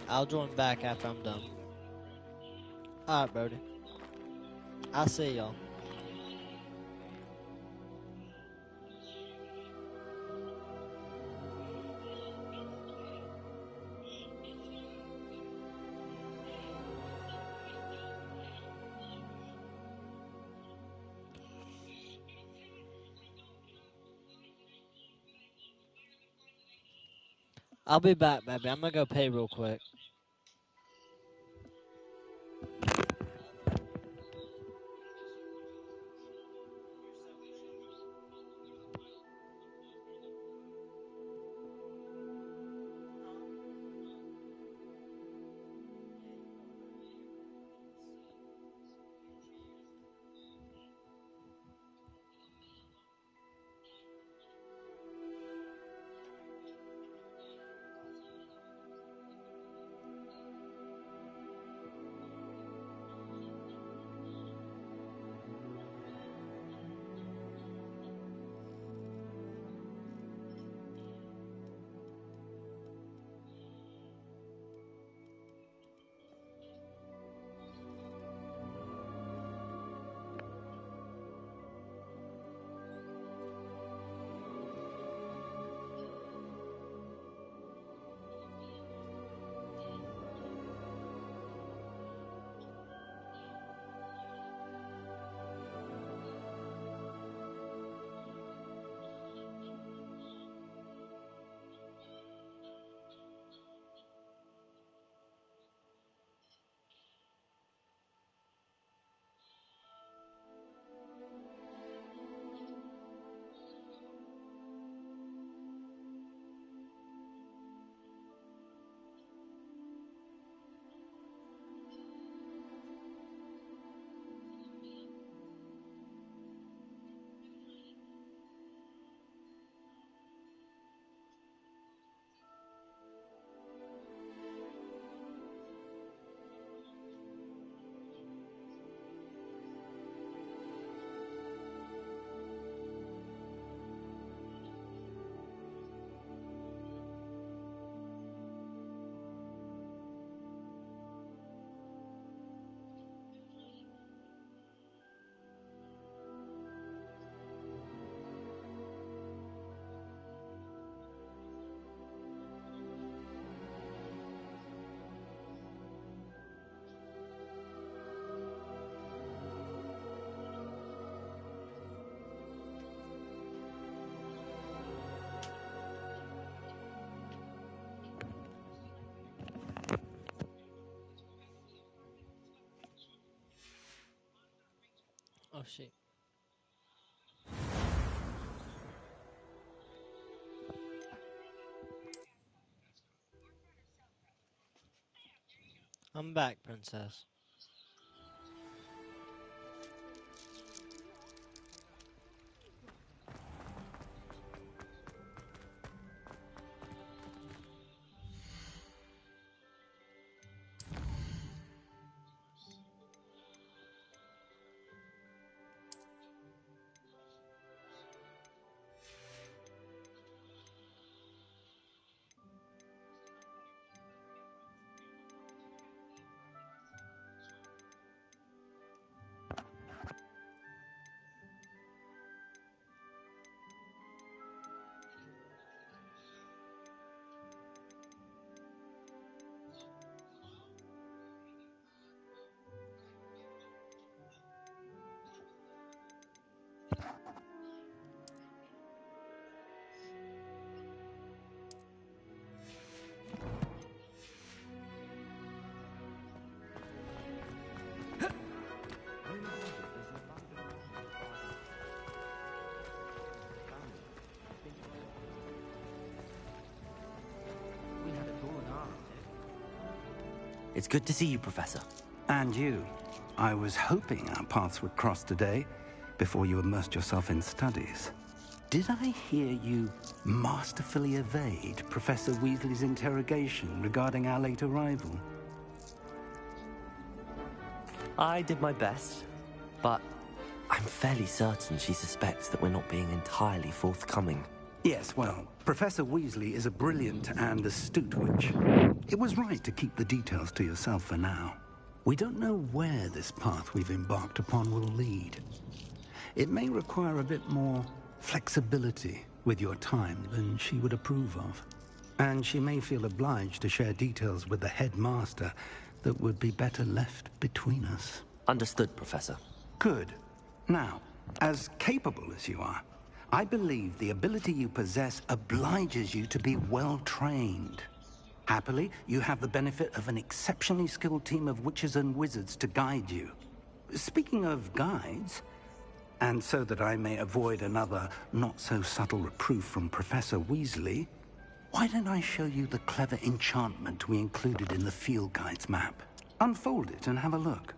I'll join back after I'm done. Alright, Brody. I'll see y'all. I'll be back, baby. I'm gonna go pay real quick. Oh shit. I'm back, princess. It's good to see you, Professor. And you. I was hoping our paths would cross today, before you immersed yourself in studies. Did I hear you masterfully evade Professor Weasley's interrogation regarding our late arrival? I did my best, but I'm fairly certain she suspects that we're not being entirely forthcoming. Yes, well, Professor Weasley is a brilliant and astute witch. It was right to keep the details to yourself for now. We don't know where this path we've embarked upon will lead. It may require a bit more flexibility with your time than she would approve of. And she may feel obliged to share details with the headmaster that would be better left between us. Understood, Professor. Good. Now, as capable as you are, I believe the ability you possess obliges you to be well trained. Happily, you have the benefit of an exceptionally skilled team of witches and wizards to guide you. Speaking of guides, and so that I may avoid another not-so-subtle reproof from Professor Weasley, why don't I show you the clever enchantment we included in the field guide's map? Unfold it and have a look.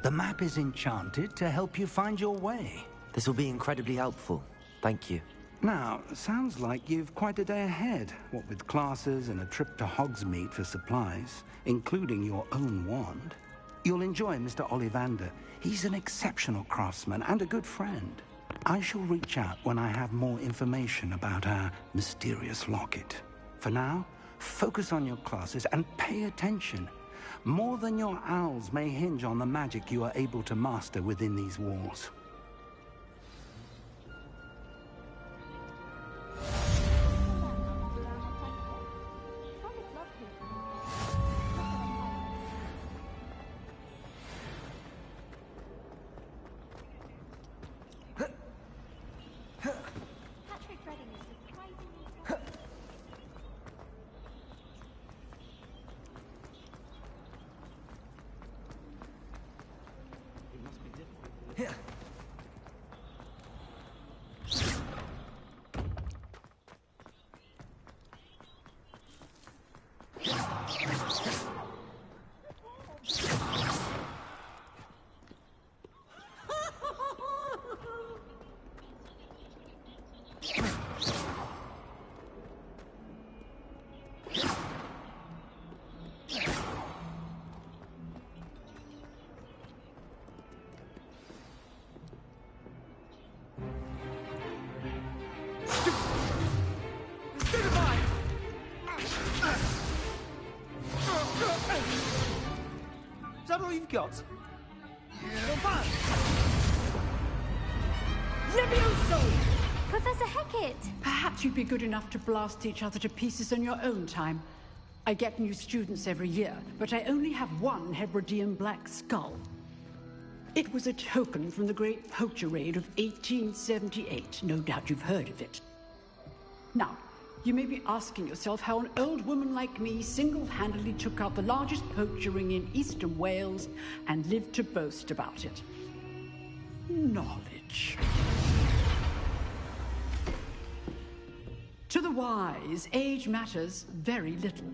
The map is enchanted to help you find your way. This will be incredibly helpful. Thank you. Now, sounds like you've quite a day ahead, what with classes and a trip to Hogsmeade for supplies, including your own wand. You'll enjoy Mr. Ollivander. He's an exceptional craftsman and a good friend. I shall reach out when I have more information about our mysterious locket. For now, focus on your classes and pay attention. More than your owls may hinge on the magic you are able to master within these walls. Is that all you've got? Levioso! Professor Hecat! Perhaps you'd be good enough to blast each other to pieces on your own time. I get new students every year, but I only have one Hebridean black skull. It was a token from the Great Poacher Raid of 1878. No doubt you've heard of it. Now, you may be asking yourself how an old woman like me single-handedly took out the largest poacher ring in eastern Wales and lived to boast about it. Knowledge. To the wise, age matters very little.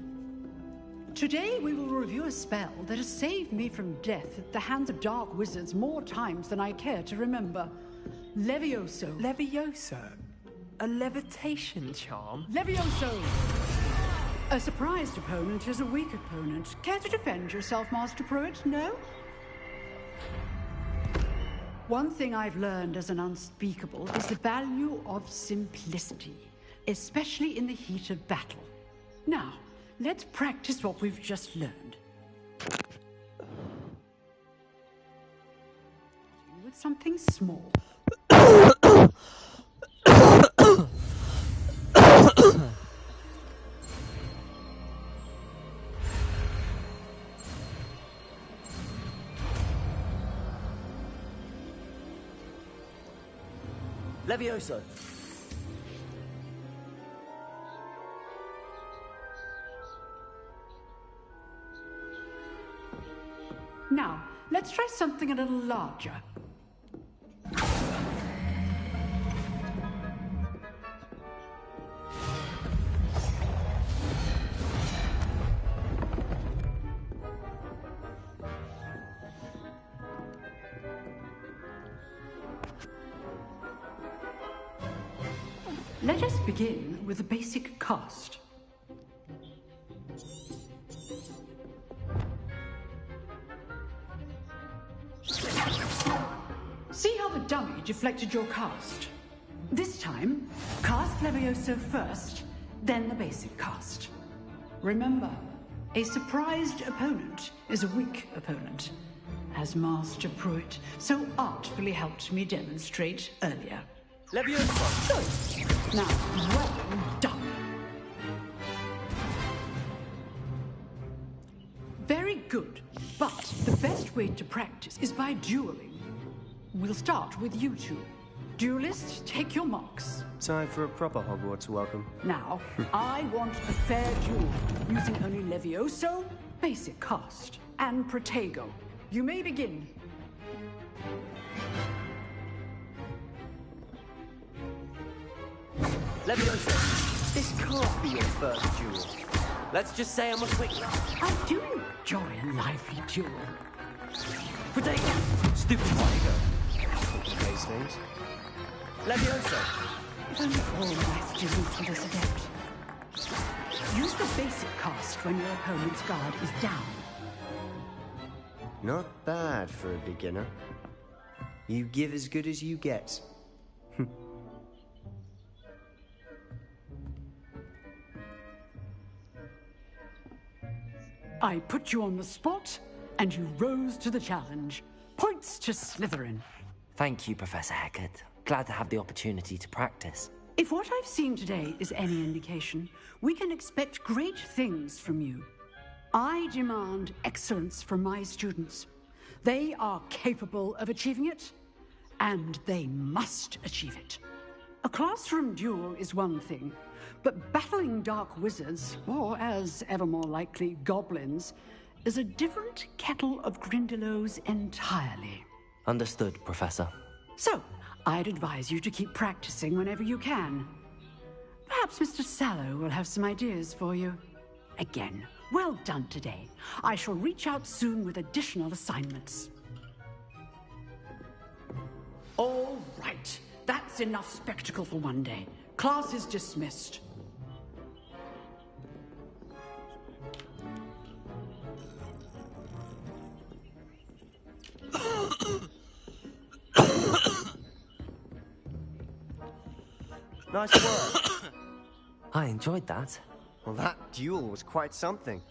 Today we will review a spell that has saved me from death at the hands of dark wizards more times than I care to remember. Levioso. Levioso? A levitation charm? Levioso! A surprised opponent is a weak opponent. Care to defend yourself, Master Pruitt? No? One thing I've learned as an unspeakable is the value of simplicity, especially in the heat of battle. Now, let's practice what we've just learned. With something small. Levioso. Now, let's try something a little larger. Let us begin with the basic cast. See how the dummy deflected your cast? This time, cast Levioso first, then the basic cast. Remember, a surprised opponent is a weak opponent, as Master Pruitt so artfully helped me demonstrate earlier. Levioso! Good. Now, well done. Very good, but the best way to practice is by dueling. We'll start with you two. Duelists, take your marks. Time for a proper Hogwarts welcome. Now, I want a fair duel, using only Levioso, basic cast, and Protego. You may begin. Levioso, this can't be your first duel. Let's just say I'm a quick... I do enjoy a lively duel. Protego! Stupid Protego! Complicates things. Levioso! If only all my students were this adept. Use the basic cast when your opponent's guard is down. Not bad for a beginner. You give as good as you get. I put you on the spot, and you rose to the challenge. Points to Slytherin. Thank you, Professor Hecat. Glad to have the opportunity to practice. If what I've seen today is any indication, we can expect great things from you. I demand excellence from my students. They are capable of achieving it, and they must achieve it. A classroom duel is one thing, but battling dark wizards, or as ever more likely, goblins, is a different kettle of Grindylows entirely. Understood, Professor. So, I'd advise you to keep practicing whenever you can. Perhaps Mr. Sallow will have some ideas for you. Again, well done today. I shall reach out soon with additional assignments. All right. That's enough spectacle for one day. Class is dismissed. Nice work. I enjoyed that. Well, that duel was quite something.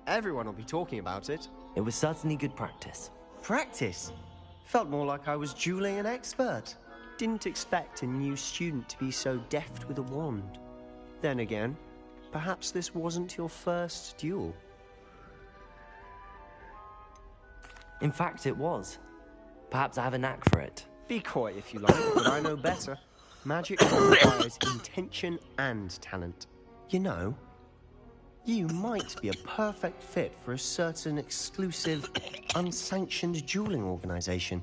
Everyone will be talking about it. It was certainly good practice. Practice? Felt more like I was dueling an expert. Didn't expect a new student to be so deft with a wand. Then again, perhaps this wasn't your first duel. In fact, it was. Perhaps I have a knack for it. Be coy if you like, but I know better. Magic requires intention and talent. You know, you might be a perfect fit for a certain exclusive, unsanctioned dueling organization.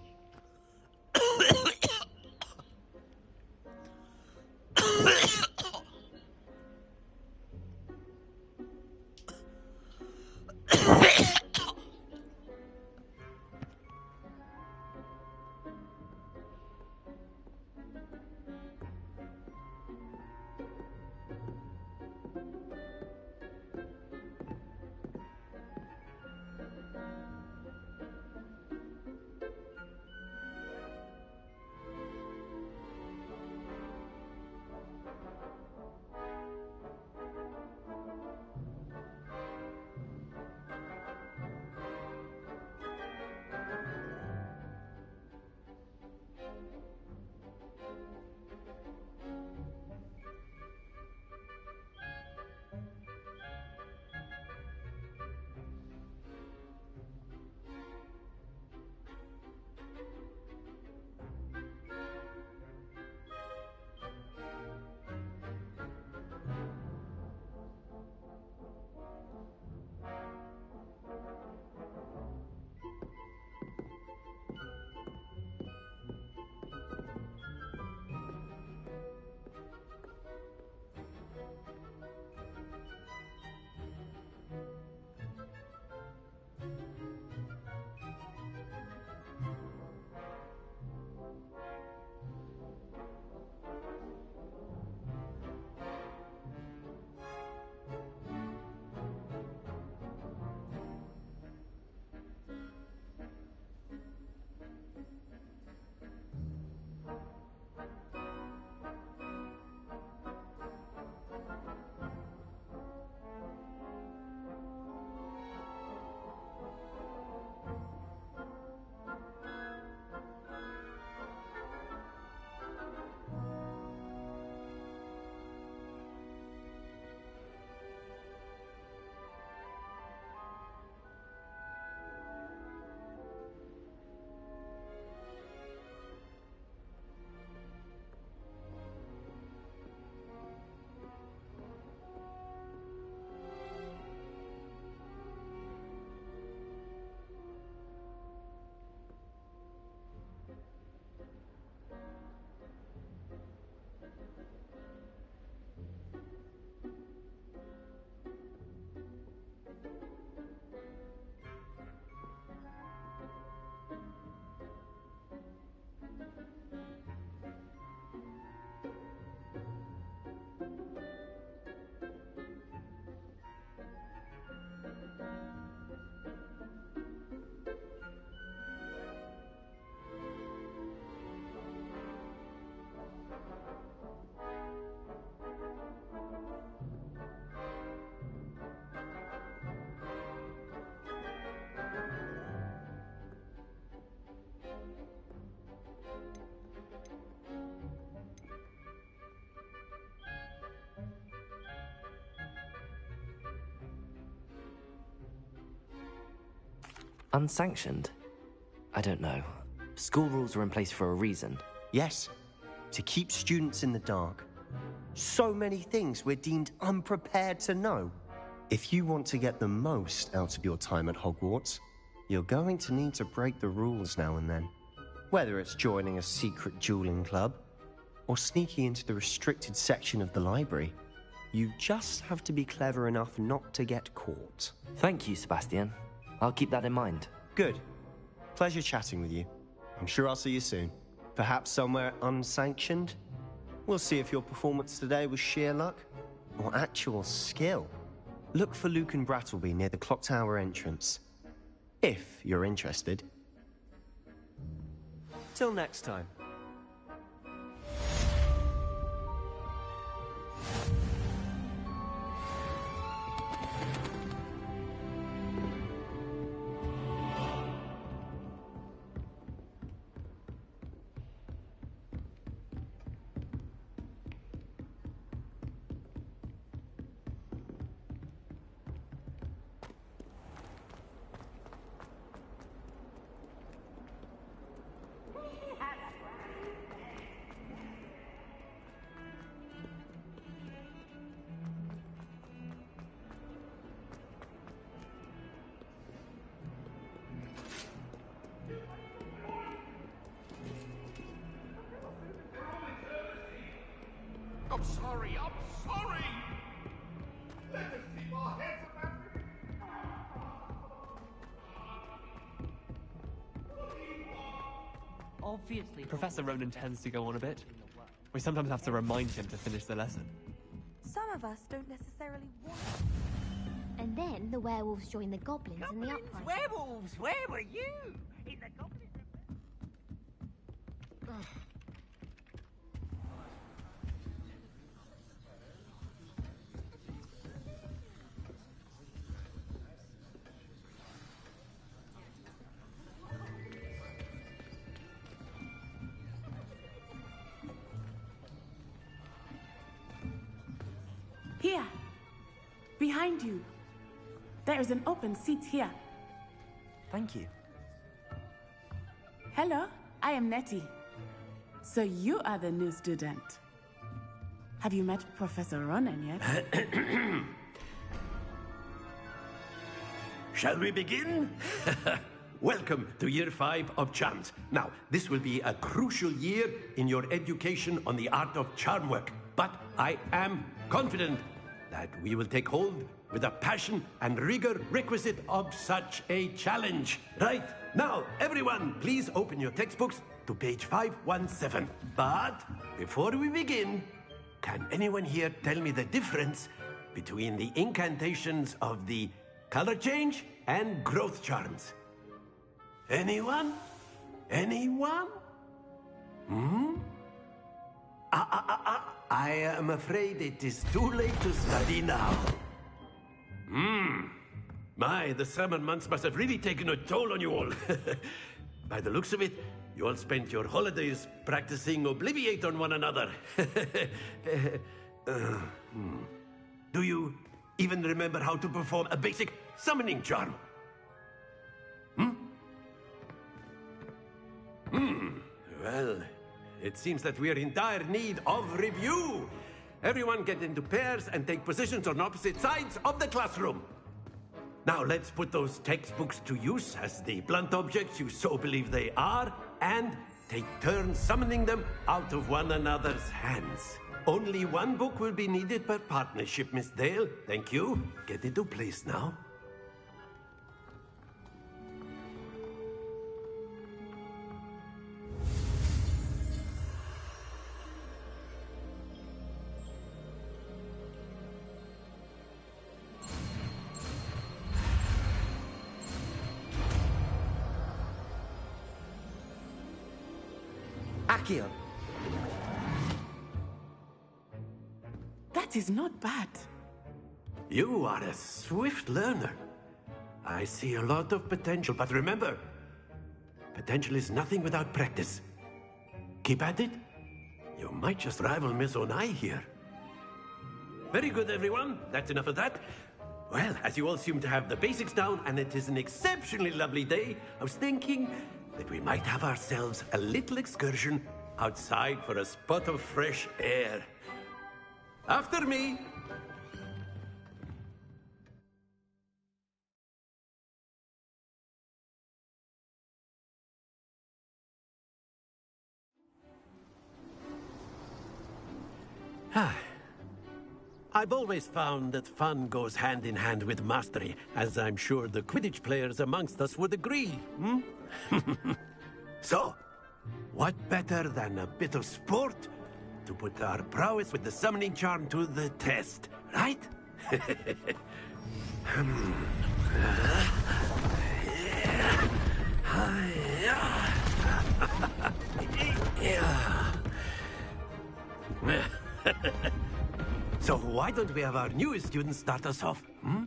Unsanctioned? I don't know. School rules are in place for a reason. Yes, to keep students in the dark. So many things we're deemed unprepared to know. If you want to get the most out of your time at Hogwarts, you're going to need to break the rules now and then. Whether it's joining a secret dueling club, or sneaking into the restricted section of the library, you just have to be clever enough not to get caught. Thank you, Sebastian. I'll keep that in mind. Good. Pleasure chatting with you. I'm sure I'll see you soon. Perhaps somewhere unsanctioned? We'll see if your performance today was sheer luck or actual skill. Look for Luke and Brattleby near the clock tower entrance, if you're interested. Till next time. I'm sorry. Let us keep our heads about it. Obviously. Professor Ronan tends to go on a bit. We sometimes have to remind him to finish the lesson. Some of us don't necessarily want. And then the werewolves join the goblins in the uprising. Werewolves! Where were you? In the goblins. Here, behind you. There is an open seat here. Thank you. Hello, I am Nettie. So you are the new student. Have you met Professor Ronan yet? Shall we begin? Welcome to Year 5 of Charms. Now, this will be a crucial year in your education on the art of charm work. But I am confident that we will take hold with the passion and rigor requisite of such a challenge. Right, now, everyone, please open your textbooks to page 517. But before we begin, can anyone here tell me the difference between the incantations of the color change and growth charms? Anyone? Anyone? I am afraid it is too late to study now. My, the summer months must have really taken a toll on you all. By the looks of it, you all spent your holidays practicing Obliviate on one another. Do you even remember how to perform a basic summoning charm? Well, it seems that we are in dire need of review. Everyone get into pairs and take positions on opposite sides of the classroom. Now let's put those textbooks to use as the blunt objects you so believe they are, and take turns summoning them out of one another's hands. Only one book will be needed per partnership, Miss Dale. Thank you. Get into place now. Accio. That is not bad. You are a swift learner. I see a lot of potential, but remember, potential is nothing without practice. Keep at it. You might just rival Miss Onai here. Very good, everyone. That's enough of that. Well, as you all seem to have the basics down, and it is an exceptionally lovely day, I was thinking that we might have ourselves a little excursion outside for a spot of fresh air. After me. I've always found that fun goes hand in hand with mastery, as I'm sure the Quidditch players amongst us would agree, hmm? So, what better than a bit of sport to put our prowess with the summoning charm to the test, right? So why don't we have our newest student start us off? Hmm?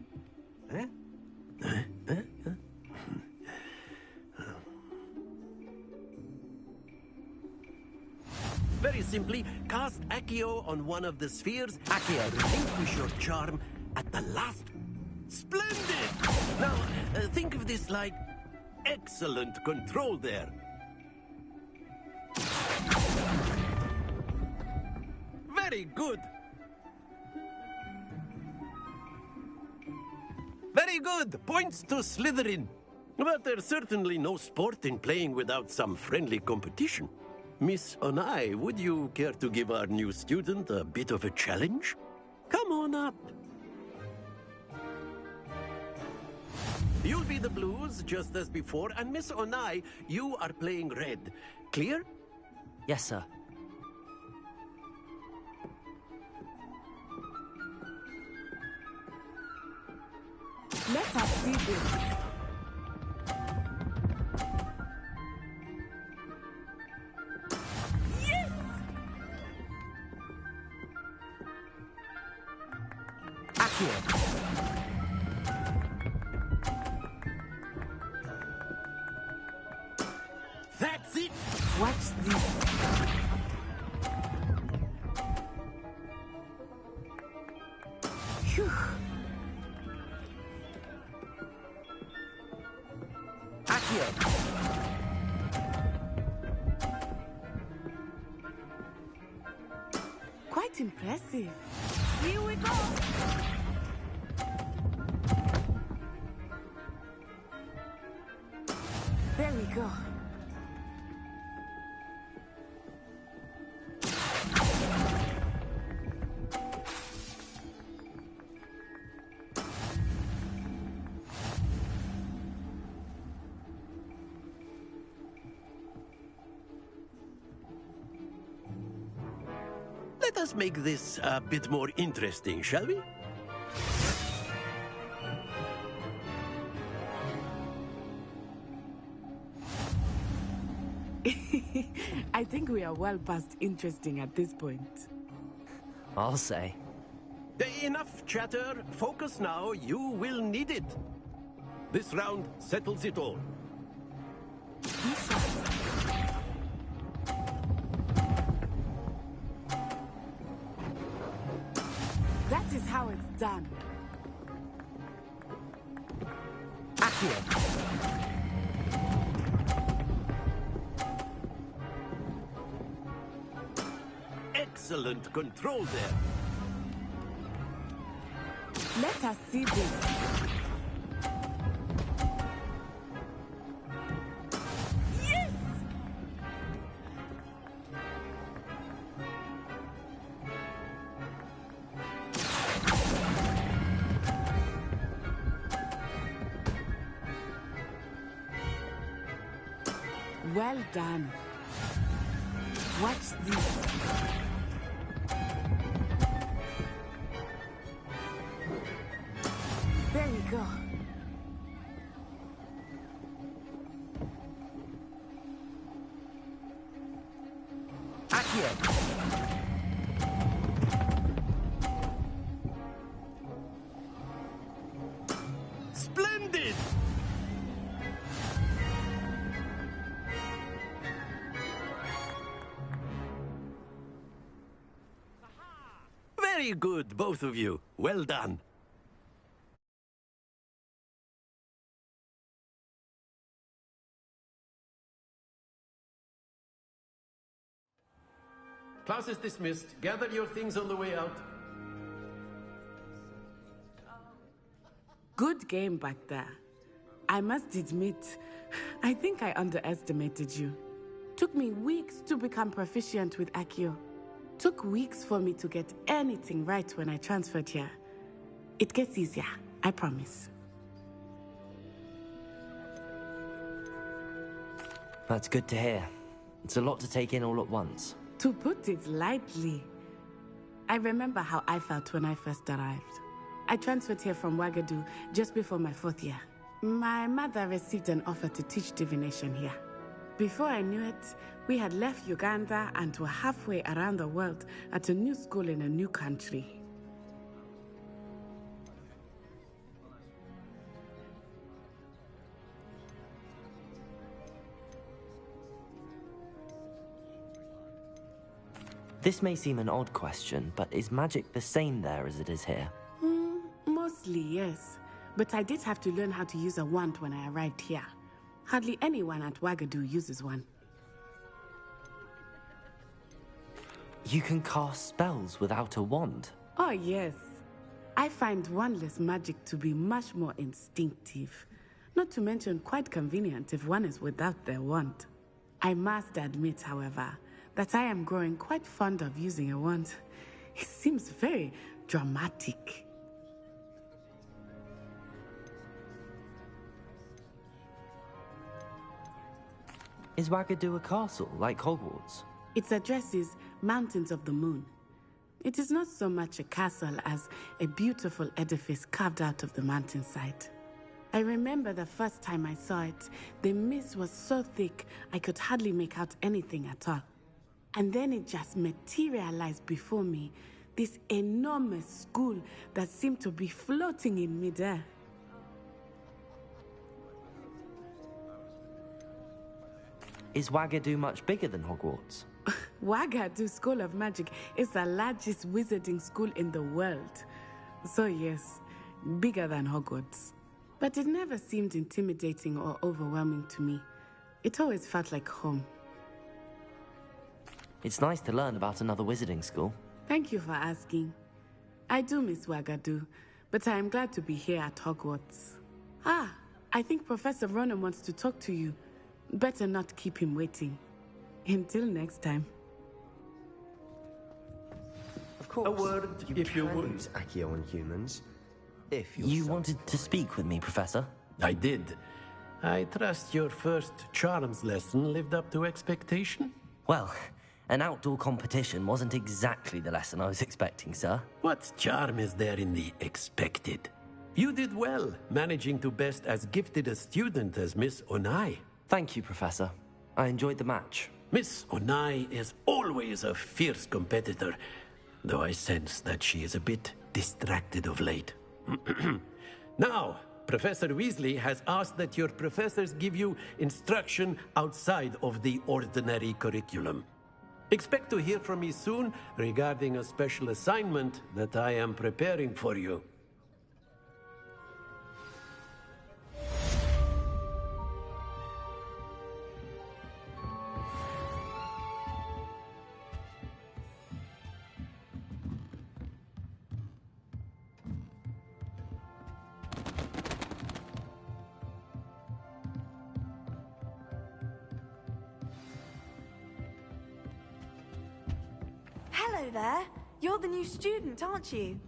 Very simply, cast Accio on one of the spheres. Accio, relinquish your charm at the last. Splendid! Now, think of this like excellent control there. Very good. Very good. Points to Slytherin. But there's certainly no sport in playing without some friendly competition. Miss Onai, would you care to give our new student a bit of a challenge? Come on up. You'll be the blues, just as before, and Miss Onai, you are playing red. Clear? Yes, sir. Let us see this. Yes! Accio. That's it! Watch this. Phew. Accio. Quite impressive. Here we go! There we go. Let us make this a bit more interesting, shall we? I think we are well past interesting at this point. I'll say. Enough chatter. Focus now. You will need it. This round settles it all. That is how it's done. Accio. Excellent control there. Let us see this. Yes! Well done. Watch this. There we go. Accio. Splendid! Very good, both of you. Well done. Class is dismissed. Gather your things on the way out. Good game back there. I must admit, I think I underestimated you. Took me weeks to become proficient with Accio. Took weeks for me to get anything right when I transferred here. It gets easier, I promise. That's good to hear. It's a lot to take in all at once. To put it lightly, I remember how I felt when I first arrived. I transferred here from Wagadu just before my 4th year. My mother received an offer to teach divination here. Before I knew it, we had left Uganda and were halfway around the world at a new school in a new country. This may seem an odd question, but is magic the same there as it is here? Mostly, yes. But I did have to learn how to use a wand when I arrived here. Hardly anyone at Wagadu uses one. You can cast spells without a wand? Oh, yes. I find wandless magic to be much more instinctive. Not to mention quite convenient if one is without their wand. I must admit, however, that I am growing quite fond of using a wand. It seems very dramatic. Is Wagadu a castle, like Hogwarts? Its address is Mountains of the Moon. It is not so much a castle as a beautiful edifice carved out of the mountainside. I remember the first time I saw it, the mist was so thick I could hardly make out anything at all. And then it just materialized before me, this enormous school that seemed to be floating in midair. Is Wagadu much bigger than Hogwarts? Wagadu School of Magic is the largest wizarding school in the world. So yes, bigger than Hogwarts. But it never seemed intimidating or overwhelming to me. It always felt like home. It's nice to learn about another wizarding school. Thank you for asking. I do miss Wagadu, but I am glad to be here at Hogwarts. Ah, I think Professor Ronan wants to talk to you. Better not keep him waiting. Until next time. Of course, a word, if you would. Use Accio on humans, if you wanted to speak with me, Professor? I did. I trust your first charms lesson lived up to expectation? Well, an outdoor competition wasn't exactly the lesson I was expecting, sir. What charm is there in the expected? You did well, managing to best as gifted a student as Miss Onai. Thank you, Professor. I enjoyed the match. Miss Onai is always a fierce competitor, though I sense that she is a bit distracted of late. Now, Professor Weasley has asked that your professors give you instruction outside of the ordinary curriculum. Expect to hear from me soon regarding a special assignment that I am preparing for you. Hello there. You're the new student, aren't you?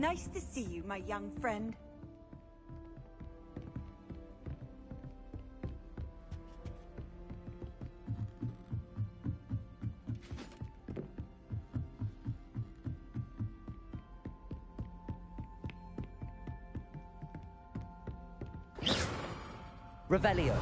Nice to see you, my young friend. Revelio.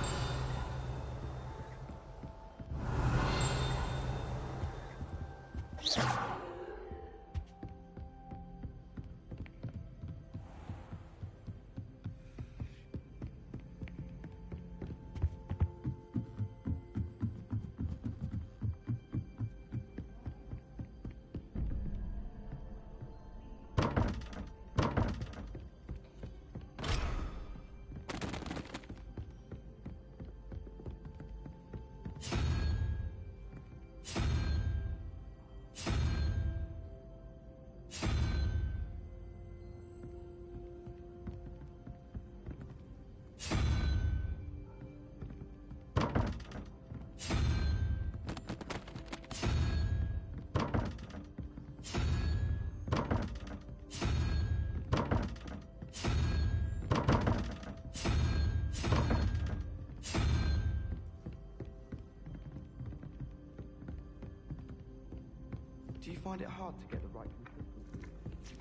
Do you find it hard to get the right consistency?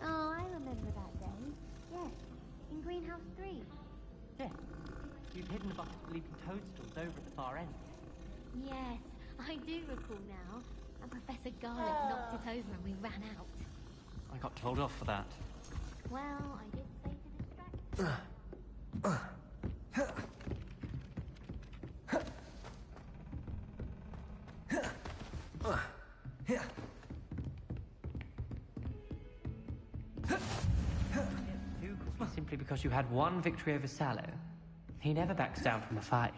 Oh, I remember that day. Yes, in Greenhouse 3. Yeah. You've hidden a bucket of leaping toadstools over at the far end. Yes, I do recall now. And Professor Garlick knocked it over and we ran out. I got told off for that. Well, I did say to distract. Simply because you had one victory over Sallow. He never backs down from a fight.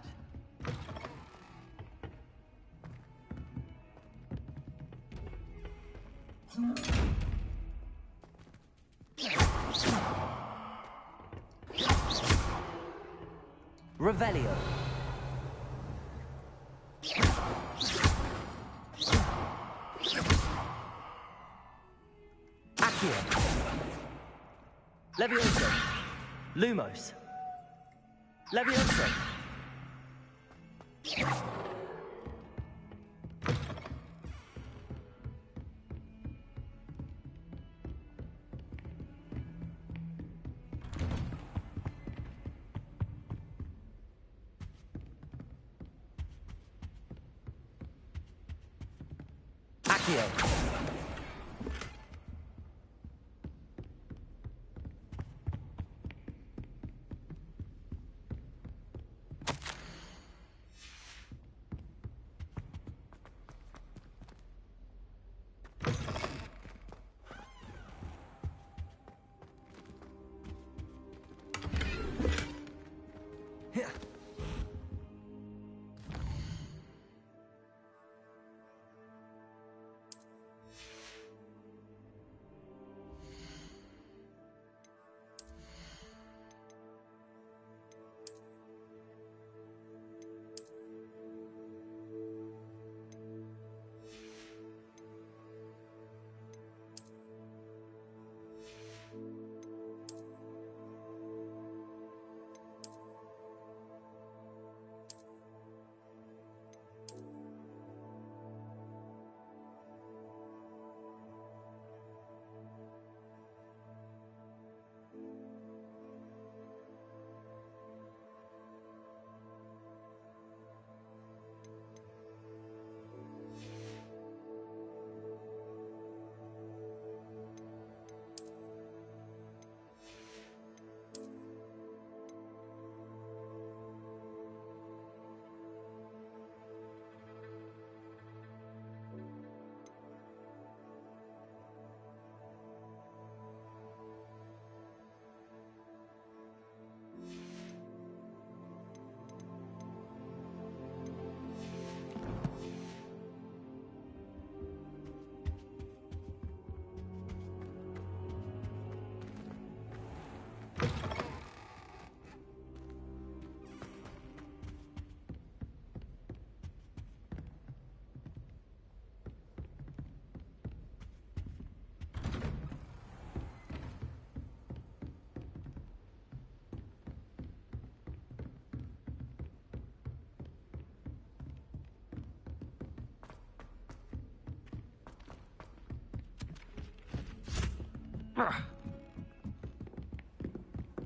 Revelio. Accio. Levioso. Lumos. Levioso. Accio.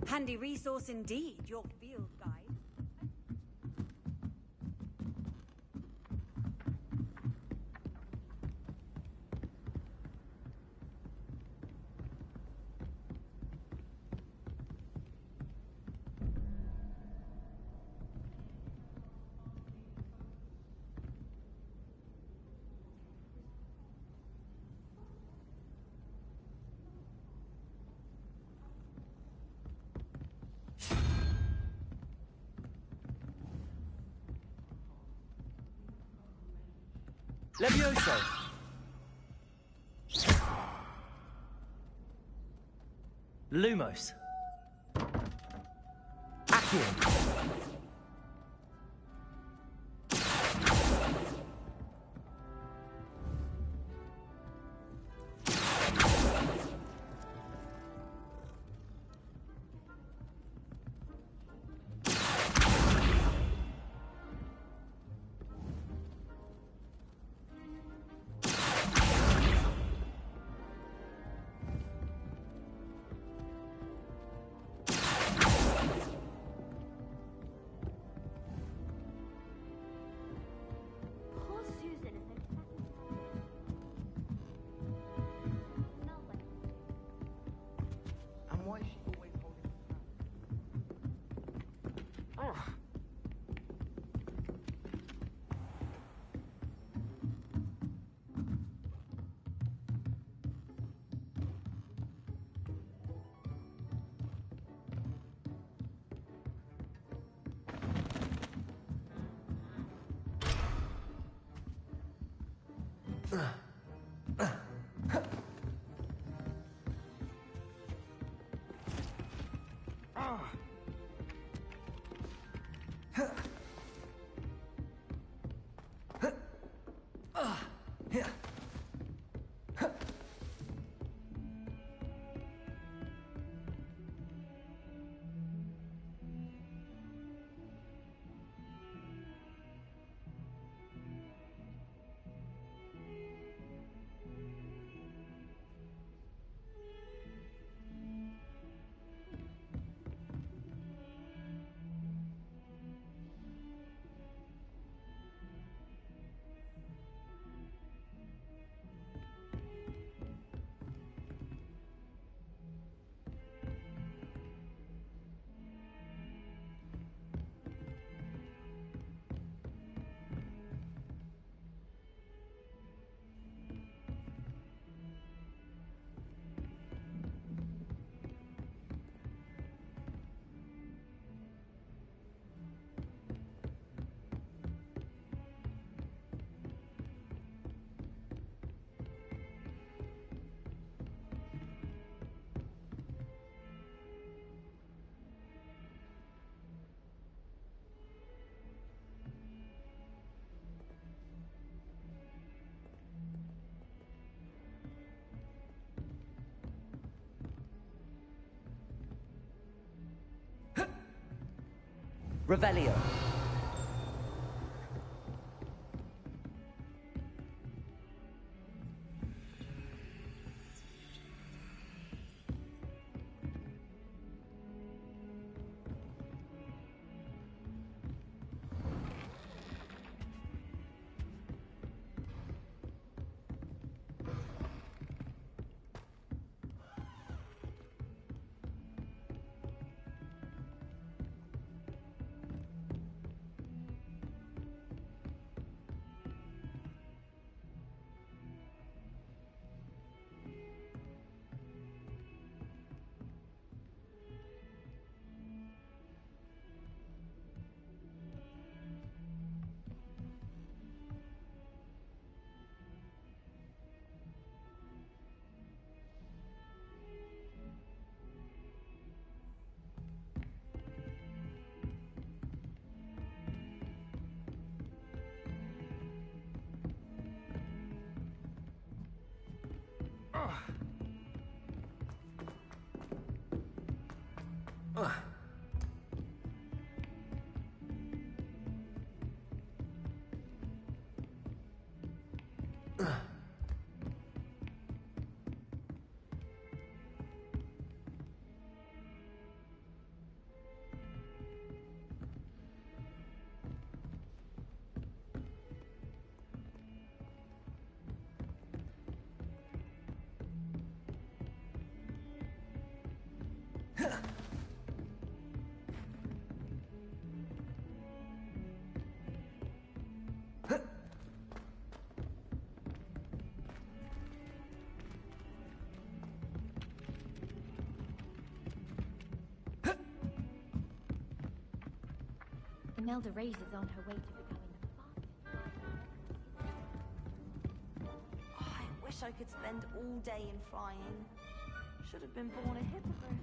Handy resource indeed, your field guide. Levioso! Lumos. Accio. Poor Susan is And why is she always holding his hand? Revelio. Imelda Reyes is on her way to becoming the fastest. Oh, I wish I could spend all day in flying. Should have been born a hippogriff.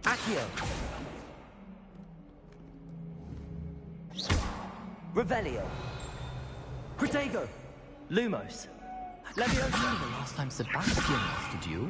Accio! Revelio! Protego! Lumos! Levioso! The last time Sebastian lost a duel?